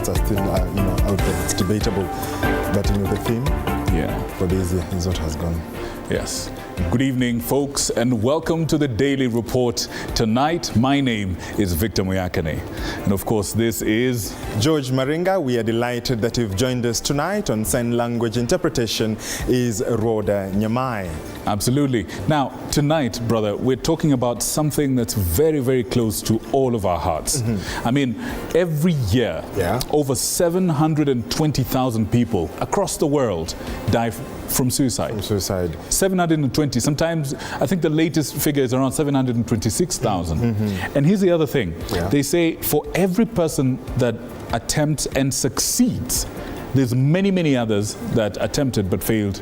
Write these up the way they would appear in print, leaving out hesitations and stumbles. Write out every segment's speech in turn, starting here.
are still out there. It's debatable, but the theme for this year is what has gone. Yes. Good evening, folks, and welcome to the Daily Report. Tonight, my name is Victor Moyakane. And of course, this is George Maringa. We are delighted that you've joined us tonight. On sign language interpretation is Rhoda Nyamai. Absolutely. Now, tonight, brother, we're talking about something that's very, very close to all of our hearts. I mean, every year, over 720,000 people across the world die from suicide. 720. Sometimes, I think the latest figure is around 726,000. And here's the other thing. They say for every person that attempts and succeeds, there's many, many others that attempted but failed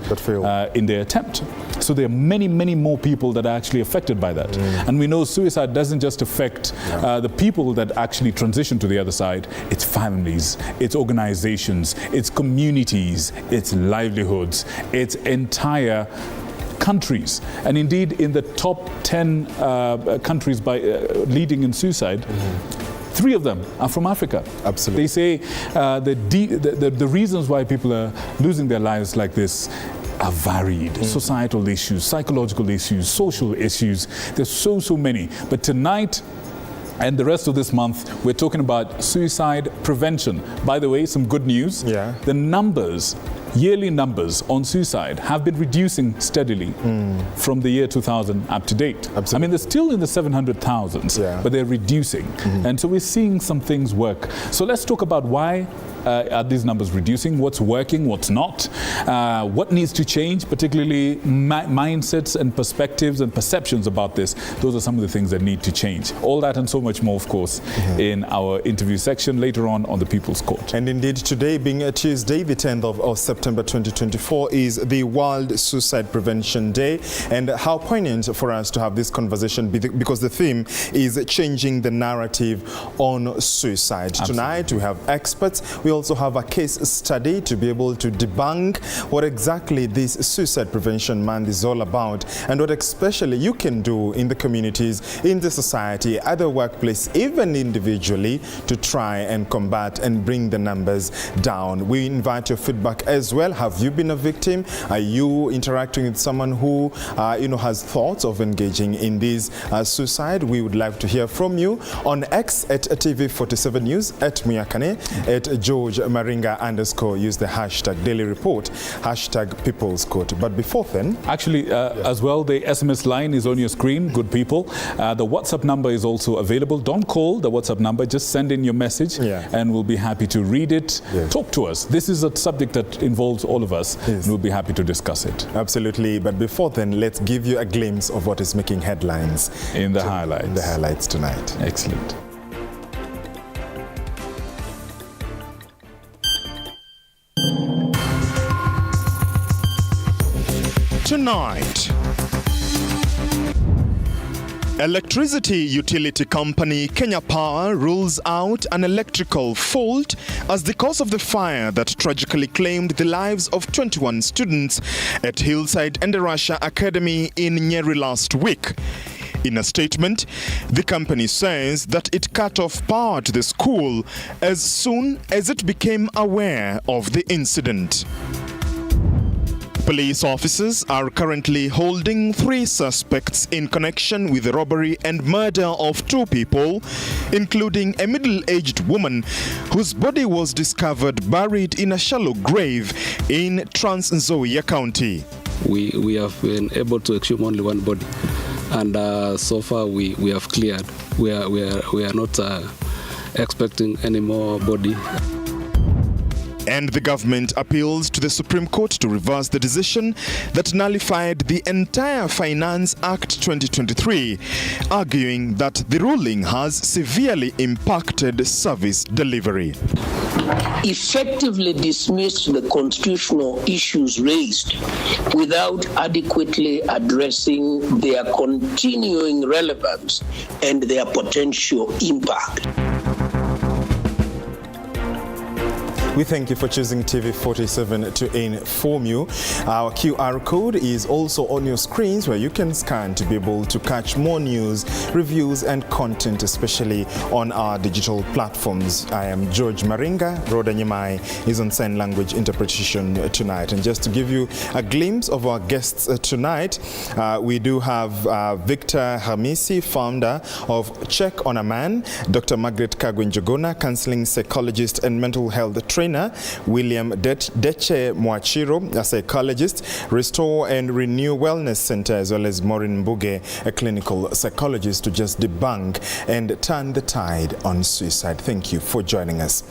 in their attempt. So there are many, many more people that are actually affected by that. And we know suicide doesn't just affect the people that actually transition to the other side. It's families, it's organizations, it's communities, it's livelihoods, it's entire countries. And indeed, in the top 10 countries by leading in suicide, 3 of them are from Africa. Absolutely. They say the reasons why people are losing their lives like this are varied. Societal issues, psychological issues, social issues. There's so many. But tonight and the rest of this month, we're talking about suicide prevention. By the way, some good news. The numbers, yearly numbers on suicide have been reducing steadily from the year 2000 up to date. I mean, they're still in the 700,000s, but they're reducing. And so we're seeing some things work. So let's talk about why are these numbers reducing, what's working, what's not, what needs to change, particularly mindsets and perspectives and perceptions about this. Those are some of the things that need to change. All that and so much more, of course, in our interview section later on the People's Court. And indeed, today being a Tuesday, the 10th of September 2024, is the World Suicide Prevention Day. And how poignant for us to have this conversation, because the theme is changing the narrative on suicide. Tonight, we have experts. We also have a case study to be able to debunk what exactly this Suicide Prevention Month is all about, and what especially you can do in the communities, in the society, at the workplace, even individually, to try and combat and bring the numbers down. We invite your feedback as well. Have you been a victim? Are you interacting with someone who has thoughts of engaging in this suicide? We would like to hear from you on X at TV47 News, at Muyakane, at George Maringa _ use the hashtag Daily Report, hashtag People's Court. But before then, actually, as well, the SMS line is on your screen, good people. The WhatsApp number is also available. Don't call the WhatsApp number, just send in your message and we'll be happy to read it. Talk to us. This is a subject that involves all of us, and we'll be happy to discuss it. Absolutely. But before then, let's give you a glimpse of what is making headlines in the highlights tonight. Excellent. Tonight, electricity utility company Kenya Power rules out an electrical fault as the cause of the fire that tragically claimed the lives of 21 students at Hillside Academy in Nyeri last week. In a statement, the company says that it cut off power to the school as soon as it became aware of the incident. Police officers are currently holding 3 suspects in connection with the robbery and murder of 2 people, including a middle-aged woman whose body was discovered buried in a shallow grave in Nzoia County. We have been able to exhume only 1 body, and so far we have cleared. We are not expecting any more body. And the government appeals to the Supreme Court to reverse the decision that nullified the entire Finance Act 2023, arguing that the ruling has severely impacted service delivery. Effectively dismissed the constitutional issues raised without adequately addressing their continuing relevance and their potential impact. We thank you for choosing TV47 to inform you. Our QR code is also on your screens where you can scan to be able to catch more news, reviews and content, especially on our digital platforms. I am George Maringa. Rhoda Nyamai is on sign language interpretation tonight. And just to give you a glimpse of our guests tonight, we do have Victor Hamisi, founder of Check on a Man, Dr. Margaret Kagwe-Njuguna, counseling psychologist and mental health trainer, William Deche Mwachiro, a psychologist, Restore and Renew Wellness Center, as well as Maureen Mbuge, a clinical psychologist, to just debunk and turn the tide on suicide. Thank you for joining us.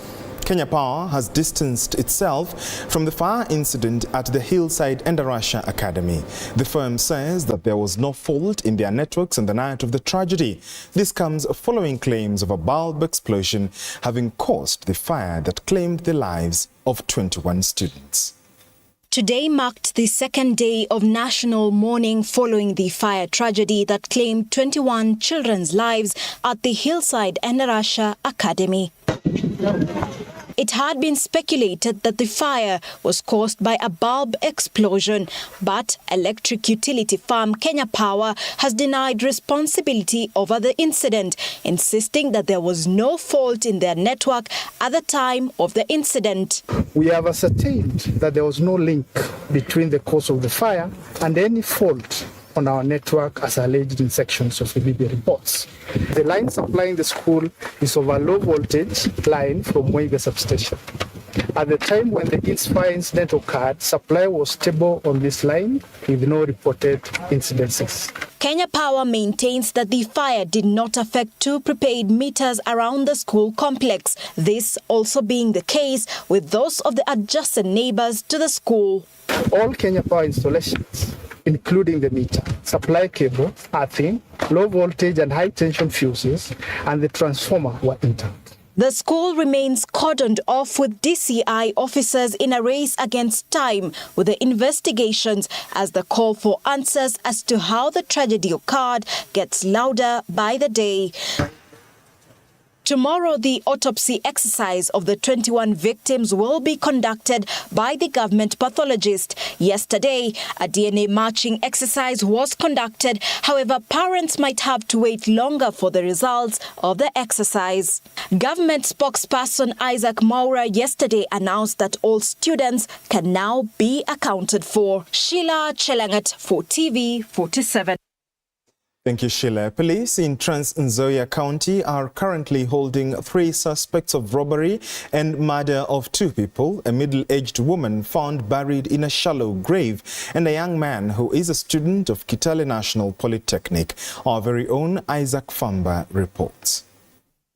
Kenya Power has distanced itself from the fire incident at the Hillside Academy. The firm says that there was no fault in their networks on the night of the tragedy. This comes following claims of a bulb explosion having caused the fire that claimed the lives of 21 students. Today marked the second day of national mourning following the fire tragedy that claimed 21 children's lives at the Hillside Academy. It had been speculated that the fire was caused by a bulb explosion, but electric utility firm Kenya Power has denied responsibility over the incident, insisting that there was no fault in their network at the time of the incident. We have ascertained that there was no link between the cause of the fire and any fault on our network as alleged in sections of the media reports. The line supplying the school is of a low voltage line from Mwenge substation. At the time when the fire incident occurred, supply was stable on this line with no reported incidences. Kenya Power maintains that the fire did not affect two prepaid meters around the school complex, this also being the case with those of the adjacent neighbors to the school. All Kenya Power installations, including the meter, supply cable, earthing, low voltage and high tension fuses, and the transformer were intact. The school remains cordoned off with DCI officers in a race against time with the investigations as the call for answers as to how the tragedy occurred gets louder by the day. Tomorrow, the autopsy exercise of the 21 victims will be conducted by the government pathologist. Yesterday, a DNA matching exercise was conducted. However, parents might have to wait longer for the results of the exercise. Government spokesperson Isaac Maura yesterday announced that all students can now be accounted for. Sheila Chelangat for TV47. Thank you, Sheila. Police in Nzoia County are currently holding 3 suspects of robbery and murder of 2 people, a middle-aged woman found buried in a shallow grave, and a young man who is a student of Kitale National Polytechnic. Our very own Isaac Famba reports.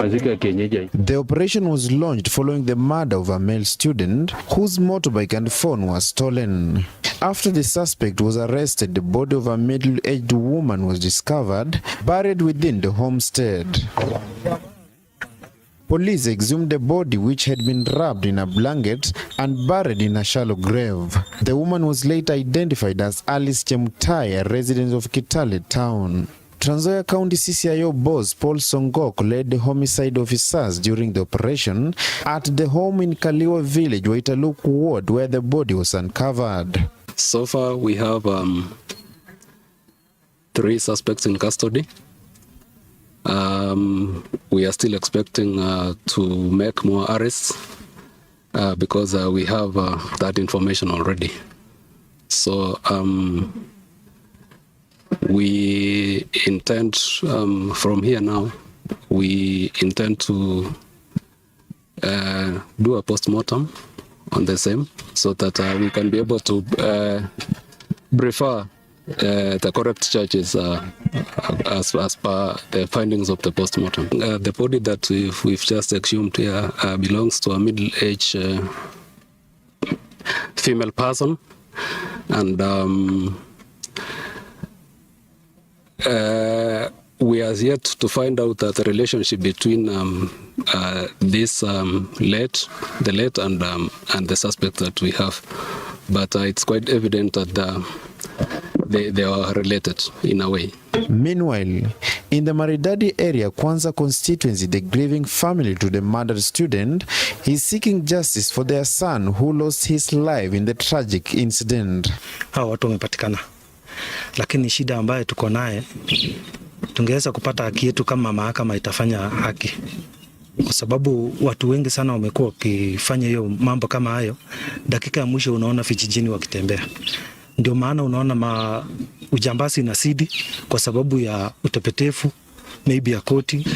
The operation was launched following the murder of a male student whose motorbike and phone were stolen. After the suspect was arrested, the body of a middle-aged woman was discovered, buried within the homestead. Police exhumed the body, which had been wrapped in a blanket and buried in a shallow grave. The woman was later identified as Alice Chemutai, a resident of Kitale town. Nzoia County CCIO boss Paul Songok led the homicide officers during the operation at the home in Kaliwa village, Waitaluk ward, where the body was uncovered. So far, we have 3 suspects in custody. We are still expecting to make more arrests because we have that information already. So we intend, from here now, we intend to do a post-mortem on the same so that we can be able to prefer the correct charges as per the findings of the post-mortem. The body that we've just exhumed here belongs to a middle-aged female person, and we are yet to find out the relationship between this the late and the suspect that we have. But it's quite evident that they are related in a way. Meanwhile, in the Maridadi area, Kwanza constituency, the grieving family to the murdered student is seeking justice for their son who lost his life in the tragic incident. Hao watu wamepatikana, lakini shida ambayo tuko naye, tungeweza kupata haki yetu kama mahakama itafanya haki, kwa sababu watu wengi sana wamekuwa wakifanya hiyo mambo kama hayo, dakika ya mwisho unaona vijijini wakitembea. Ndio maana unaona ujambazi inasidi kwa sababu ya utepetefu maybe ya koti.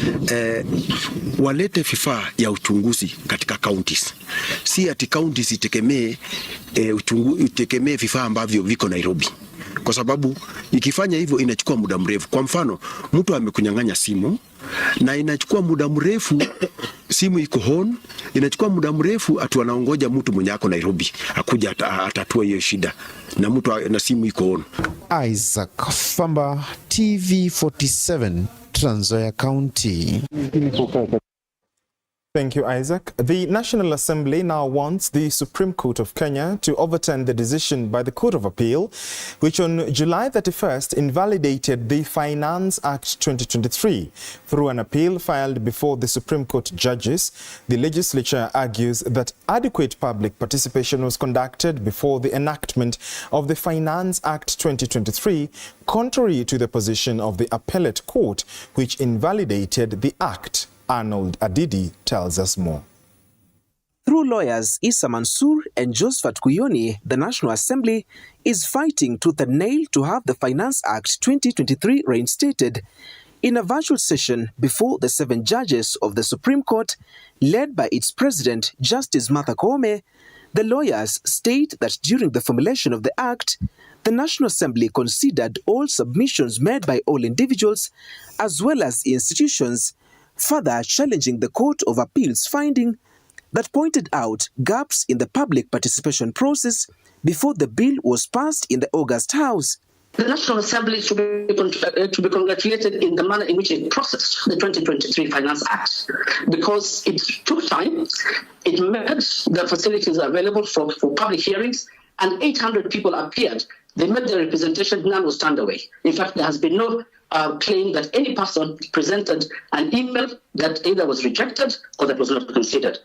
Walete vifaa ya uchunguzi katika counties. Si ati counties itegemee vifaa ambavyo viko Nairobi. Kwa sababu ikifanya hivyo inachukua muda mrefu. Kwa mfano, mtu amekunyang'anya simu na inachukua muda mrefu, simu iko on, inachukua muda mrefu atu wanaongoja mtu mwenye ako Nairobi akuja atatua hiyo shida na mtu na simu iko on. Isaac Famba, TV47, Trans Nzoia County. Thank you, Isaac. The National Assembly now wants the Supreme Court of Kenya to overturn the decision by the Court of Appeal, which on July 31st invalidated the Finance Act 2023. Through an appeal filed before the Supreme Court judges, the legislature argues that adequate public participation was conducted before the enactment of the Finance Act 2023, contrary to the position of the appellate court, which invalidated the act. Arnold Adidi tells us more. Through lawyers Issa Mansour and Josephat Kuyoni, the National Assembly is fighting tooth and nail to have the Finance Act 2023 reinstated. In a virtual session before the 7 judges of the Supreme Court, led by its president, Justice Martha Koome, the lawyers state that during the formulation of the Act, the National Assembly considered all submissions made by all individuals as well as institutions, further challenging the Court of Appeal's finding that pointed out gaps in the public participation process before the bill was passed in the August House. The National Assembly should be congratulated in the manner in which it processed the 2023 Finance Act, because it took time, it made the facilities available for public hearings, and 800 people appeared. They made their representation, none was turned away. In fact, there has been no claim that any person presented an email that either was rejected or that was not considered.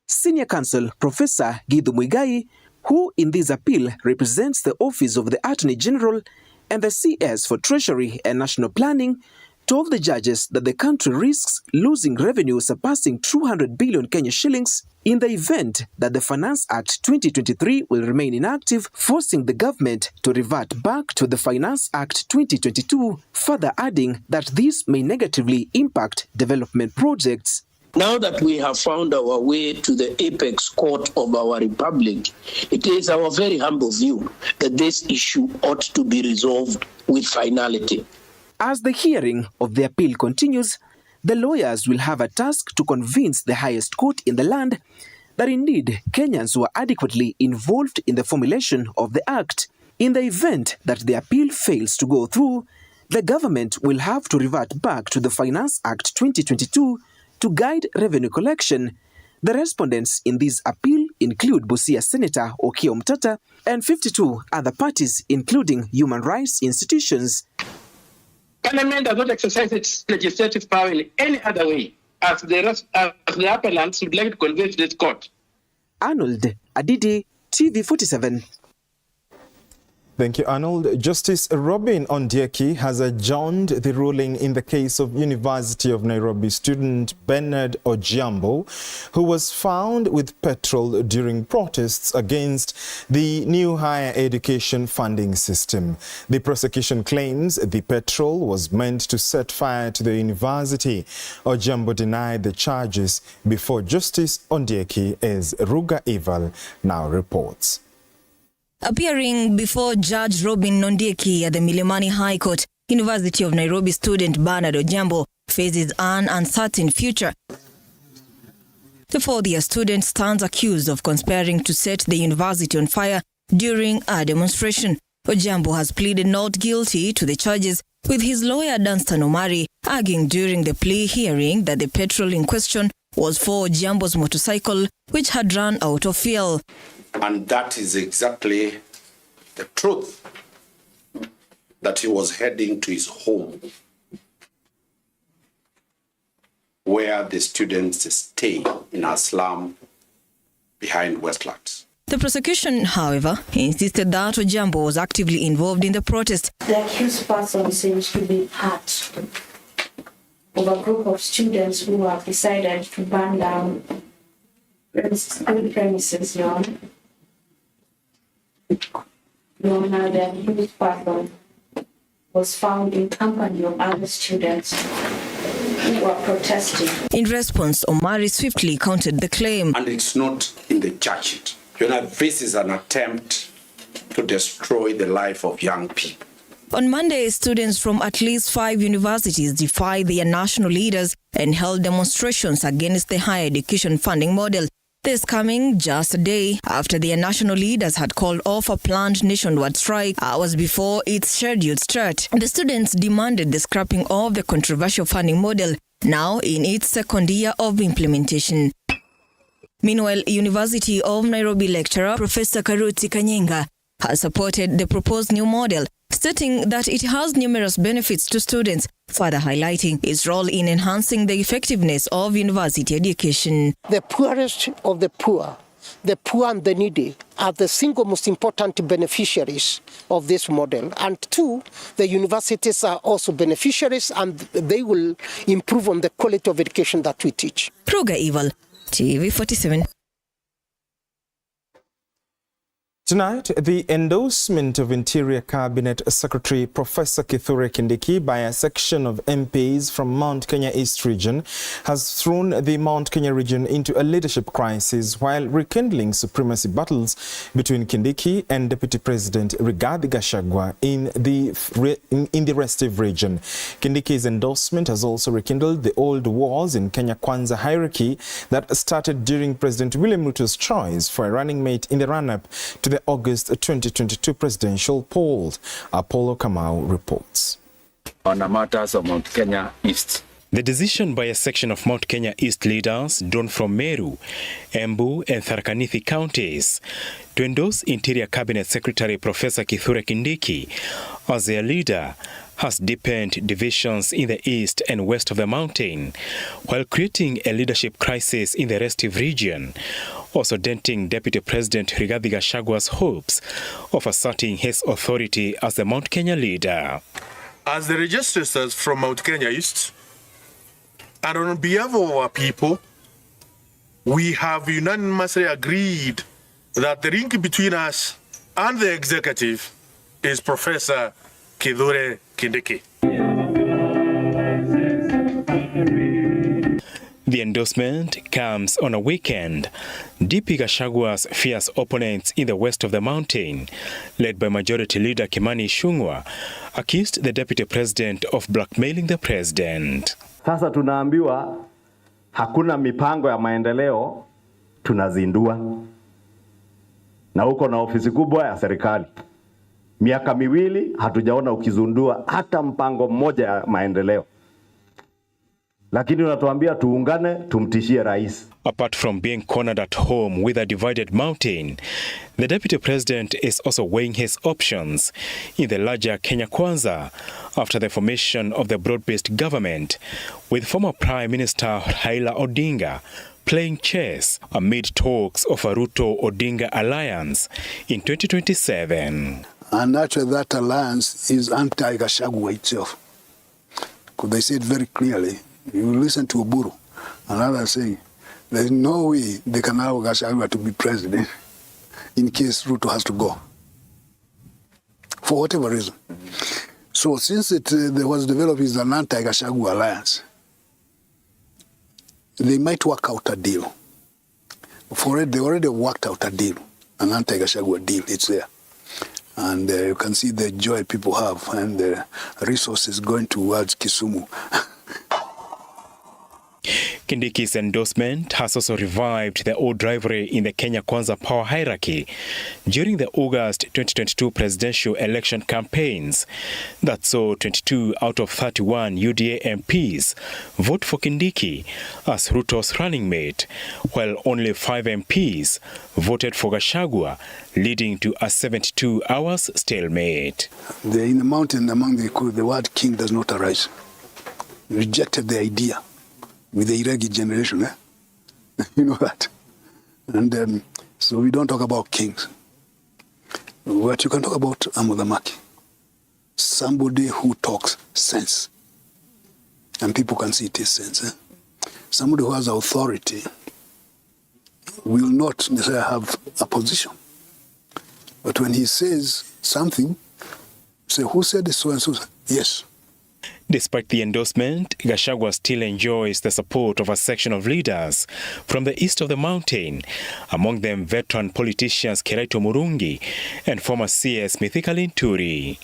Senior Counsel Professor Githu Muigai, who in this appeal represents the Office of the Attorney General and the CS for Treasury and National Planning, told the judges that the country risks losing revenue surpassing 200 billion Kenya shillings in the event that the Finance Act 2023 will remain inactive, forcing the government to revert back to the Finance Act 2022, further adding that this may negatively impact development projects. Now that we have found our way to the apex court of our republic, it is our very humble view that this issue ought to be resolved with finality. As the hearing of the appeal continues, the lawyers will have a task to convince the highest court in the land that indeed Kenyans were adequately involved in the formulation of the act. In the event that the appeal fails to go through, the government will have to revert back to the Finance Act 2022 to guide revenue collection. The respondents in this appeal include Busia Senator Okiya Omtata and 52 other parties, including human rights institutions. Parliament does not exercise its legislative power in any other way, as the appellants would like to convey to this court. Arnold Adidi, TV47. Thank you, Arnold. Justice Robin Ondieki has adjourned the ruling in the case of University of Nairobi student Bernard Ojiambo, who was found with petrol during protests against the new higher education funding system. The prosecution claims the petrol was meant to set fire to the university. Ojiambo denied the charges before Justice Ondieki, as Ruga Ival now reports. Appearing before Judge Robin Ondieki at the Milimani High Court, University of Nairobi student Bernard Ojiambo faces an uncertain future. The fourth-year student stands accused of conspiring to set the university on fire during a demonstration. Ojiambo has pleaded not guilty to the charges, with his lawyer Danstan Omari arguing during the plea hearing that the petrol in question was for Ojiambo's motorcycle, which had run out of fuel. And that is exactly the truth. that he was heading to his home, where the students stay in a slum behind Westlands. The prosecution, however, insisted that Ojambo was actively involved in the protest. The accused person seems to be part of a group of students who have decided to burn down school premises, Your Honor, the accused person was found in company of other students who were protesting. In response, Omari swiftly countered the claim. And it's not in the charge sheet. Your Honor, this is an attempt to destroy the life of young people. On Monday, students from at least 5 universities defied their national leaders and held demonstrations against the higher education funding model. This coming just a day after their national leaders had called off a planned nationwide strike hours before its scheduled start. The students demanded the scrapping of the controversial funding model, now in its second year of implementation. Meanwhile, University of Nairobi lecturer Professor Karuti Kanyenga has supported the proposed new model, stating that it has numerous benefits to students, further highlighting its role in enhancing the effectiveness of university education. The poorest of the poor and the needy are the single most important beneficiaries of this model. And two, the universities are also beneficiaries, and they will improve on the quality of education that we teach. Kruger Evil, TV47. Tonight, the endorsement of Interior Cabinet Secretary Professor Kithure Kindiki by a section of MPs from Mount Kenya East region has thrown the Mount Kenya region into a leadership crisis while rekindling supremacy battles between Kindiki and Deputy President Rigathi Gachagua in the restive region. Kindiki's endorsement has also rekindled the old wars in Kenya Kwanza hierarchy that started during President William Ruto's choice for a running mate in the run-up to the August 2022 presidential poll. Apollo Kamau reports. On the matters of Mount Kenya East. The decision by a section of Mount Kenya East leaders drawn from Meru, Embu and Tharaka Nithi counties to endorse Interior Cabinet Secretary Professor Kithure Kindiki as their leader has deepened divisions in the east and west of the mountain, while creating a leadership crisis in the restive region, also denting Deputy President Rigathi Gachagua's hopes of asserting his authority as the Mount Kenya leader. As the registrators from Mount Kenya East, and on behalf of our people, we have unanimously agreed that the link between us and the executive is Professor Kithure Kindiki. The endorsement comes on a weekend. DP Gachagua's fierce opponents in the west of the mountain, led by Majority Leader Kimani Ichung'wah, accused the Deputy President of blackmailing the President. Sasa tunaambiwa hakuna mipango ya maendeleo, tunazindua. Na uko na ofisi kubwa ya serikali. Miaka miwili hatujaona ukizundua hata mpango mmoja ya maendeleo. Lakini unatuambia tuungane tumtishie rais. Apart from being cornered at home with a divided mountain, the Deputy President is also weighing his options in the larger Kenya Kwanza after the formation of the broad-based government, with former Prime Minister Raila Odinga playing chess amid talks of a Ruto-Odinga alliance in 2027. And actually that alliance is anti-Gachagua itself. Because they said very clearly, you listen to Oburu and others saying, there's no way they can allow Gachagua to be president in case Ruto has to go, for whatever reason. So since there was developed as an anti-Gachagua alliance, they might work out a deal. For it, they already worked out a deal, an anti-Gachagua deal, it's there. And you can see the joy people have and the resources going towards Kisumu. Kindiki's endorsement has also revived the old rivalry in the Kenya Kwanza power hierarchy during the August 2022 presidential election campaigns that saw 22 out of 31 UDA MPs vote for Kindiki as Ruto's running mate, while only 5 MPs voted for Gachagua, leading to a 72 hours stalemate. In the mountain among the Kikuyu, the word king does not arise. Rejected the idea with the Iregi generation, you know that. And so we don't talk about kings. What you can talk about Amudhamaki, somebody who talks sense, and people can see it is sense. Somebody who has authority will not necessarily have a position. But when he says something, say, who said this so and so? Yes. Despite the endorsement, Gachagua still enjoys the support of a section of leaders from the east of the mountain, among them veteran politicians Kiraito Murungi and former CS Mithika Linturi.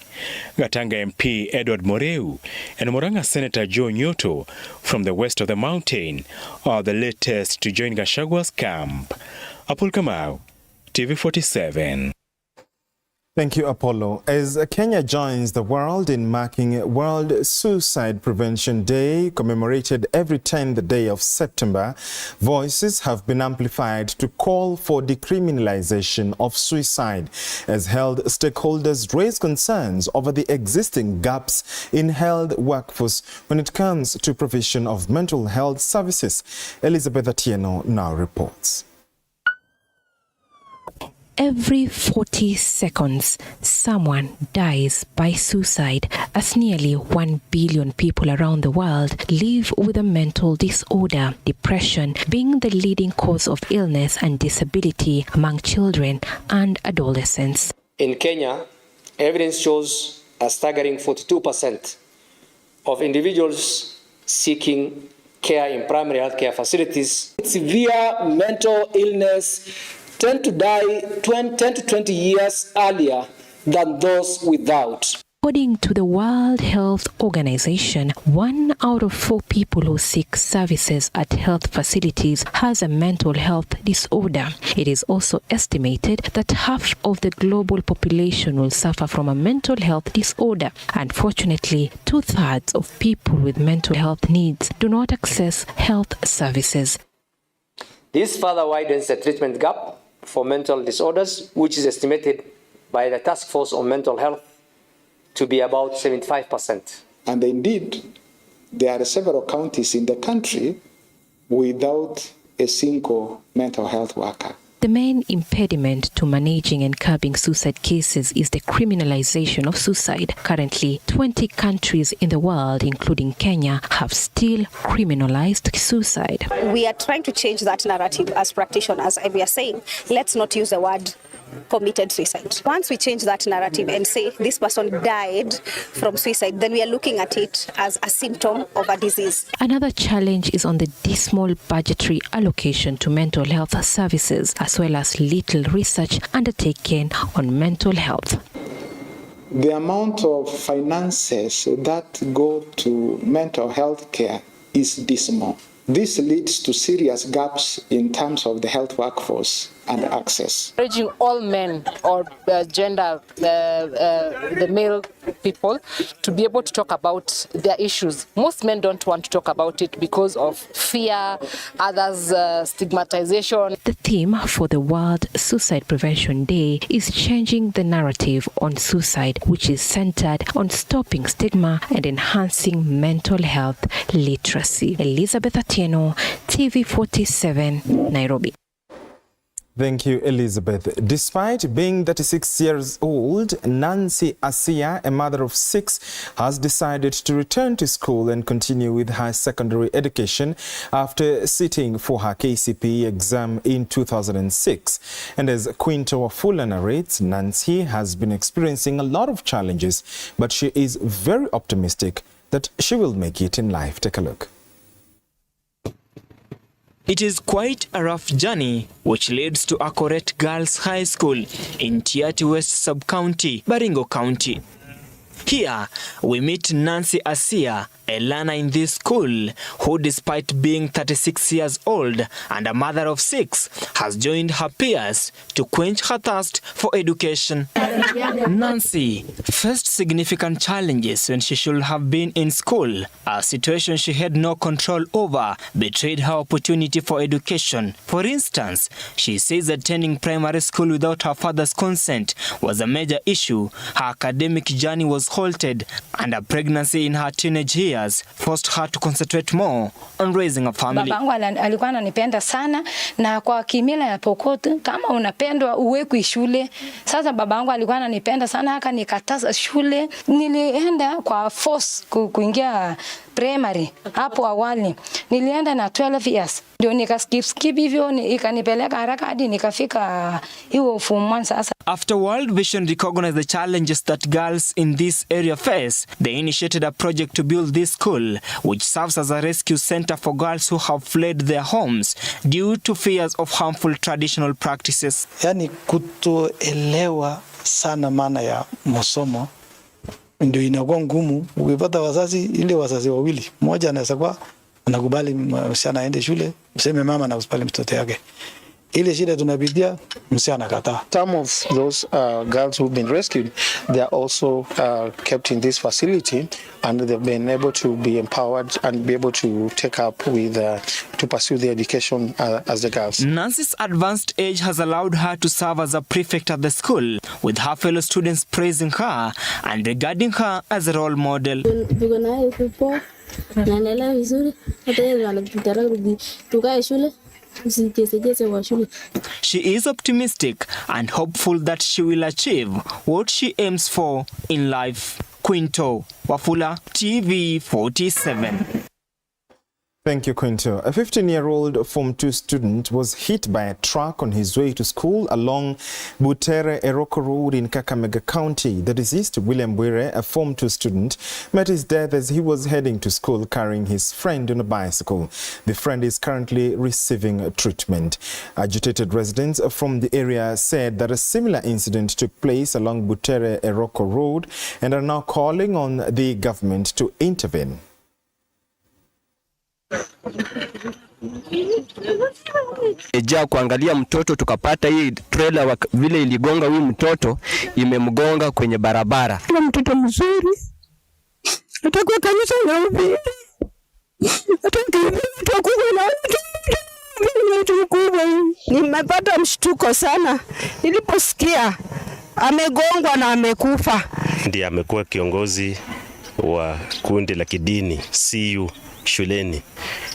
Gatanga MP Edward Moreu and Murang'a Senator Joe Nyoto from the west of the mountain are the latest to join Gachagua's camp. Apul Kamau, TV47. Thank you, Apollo. As Kenya joins the world in marking World Suicide Prevention Day, commemorated every 10th day of September, voices have been amplified to call for decriminalization of suicide, as health stakeholders raise concerns over the existing gaps in health workforce when it comes to provision of mental health services. Elizabeth Atieno now reports. Every 40 seconds, someone dies by suicide, as nearly 1 billion people around the world live with a mental disorder, depression being the leading cause of illness and disability among children and adolescents. In Kenya, evidence shows a staggering 42% of individuals seeking care in primary healthcare facilities with severe mental illness tend to die 10 to 20 years earlier than those without. According to the World Health Organization, 1 out of 4 people who seek services at health facilities has a mental health disorder. It is also estimated that half of the global population will suffer from a mental health disorder. Unfortunately, 2/3 of people with mental health needs do not access health services. This further widens the treatment gap for mental disorders, which is estimated by the Task Force on Mental Health to be about 75%. And indeed, there are several counties in the country without a single mental health worker. The main impediment to managing and curbing suicide cases is the criminalization of suicide. Currently, 20 countries in the world, including Kenya, have still criminalized suicide. We are trying to change that narrative as practitioners, and we are saying, let's not use the word committed suicide. Once we change that narrative and say this person died from suicide, then we are looking at it as a symptom of a disease. Another challenge is on the dismal budgetary allocation to mental health services, as well as little research undertaken on mental health. The amount of finances that go to mental health care is dismal. This leads to serious gaps in terms of the health workforce and access. Encouraging all men or gender, the male people, to be able to talk about their issues. Most men don't want to talk about it because of fear, others' stigmatization. The theme for the World Suicide Prevention Day is changing the narrative on suicide, which is centered on stopping stigma and enhancing mental health literacy. Elizabeth Atieno, TV47, Nairobi. Thank you, Elizabeth. Despite being 36 years old, Nancy Asia, a mother of 6, has decided to return to school and continue with her secondary education after sitting for her KCPE exam in 2006. And as Quinto Wafula narrates, Nancy has been experiencing a lot of challenges, but she is very optimistic that she will make it in life. Take a look. It is quite a rough journey which leads to Akoret Girls High School in Tiaty West Sub-County, Baringo County. Here, we meet Nancy Asia, a learner in this school who, despite being 36 years old and a mother of 6, has joined her peers to quench her thirst for education. Nancy faced significant challenges when she should have been in school. A situation she had no control over betrayed her opportunity for education. For instance, she says attending primary school without her father's consent was a major issue. Her academic journey was halted, and a pregnancy in her teenage years forced her to concentrate more on raising a family. Babangu alikuwa ananipenda sana, na kwa kimila ya Pokot kama unapendwa uwekwi shule. Sasa babangu alikuwa ananipenda sana, haka nikataza shule. Nilienda kwa force kuingia primary hapo awali. Nilienda na 12 years. Ndio nikaskip hivyo, ikanipeleka haraka hadi nikafika hiyo form 1 sasa. After World Vision recognized the challenges that girls in this area face, they initiated a project to build this school, which serves as a rescue center for girls who have fled their homes due to fears of harmful traditional practices. Yani kutoelewa sana maana ya masomo ndio inakuwa ngumu. Ukipata wazazi wawili, mmoja anaweza kuwa anakubali msichana aende shule, mseme mama na usipale mtoto yake. Ile shida tunapitia, msichana kataa. Some of those girls who've been rescued, they are also kept in this facility, and they've been able to be empowered and be able to take up with to pursue their education as the girls. Nancy's advanced age has allowed her to serve as a prefect at the school, with her fellow students praising her and regarding her as a role model. She is optimistic and hopeful that she will achieve what she aims for in life. Quinto Wafula, TV 47. Thank you, Quinto. A 15-year-old Form 2 student was hit by a truck on his way to school along Butere Eroko Road in Kakamega County. The deceased, William Bwire, a Form 2 student, met his death as he was heading to school carrying his friend on a bicycle. The friend is currently receiving treatment. Agitated residents from the area said that a similar incident took place along Butere Eroko Road and are now calling on the government to intervene. Eja kuangalia mtoto, tukapata hii trailer vile iligonga huyu mtoto, imemgonga kwenye barabara. Ni mtoto mzuri, atakuwa kanisa na ubiri, nimepata mshtuko sana niliposikia amegongwa na amekufa. Ndiye amekuwa kiongozi wa kundi la kidini CU shuleni.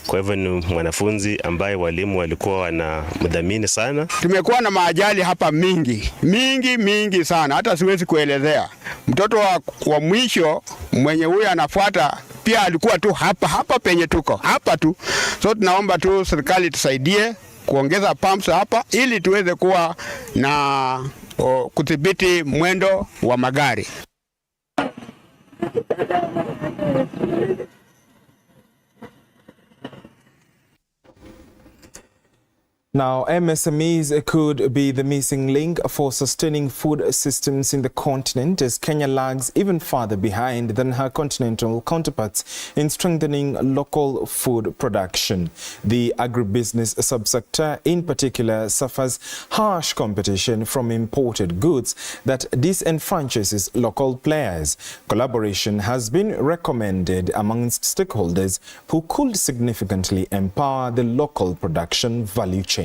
Kwa hivyo ni mwanafunzi ambaye walimu walikuwa wanamdhamini sana. Tumekuwa na maajali hapa mingi sana, hata siwezi kuelezea. Mtoto wa mwisho mwenye huyu anafuata pia alikuwa tu hapa penye tuko hapa tu. So tunaomba tu serikali tusaidie kuongeza pumps hapa ili tuweze kuwa na kudhibiti mwendo wa magari. Now, MSMEs could be the missing link for sustaining food systems in the continent, as Kenya lags even farther behind than her continental counterparts in strengthening local food production. The agribusiness subsector in particular suffers harsh competition from imported goods that disenfranchises local players. Collaboration has been recommended amongst stakeholders who could significantly empower the local production value chains.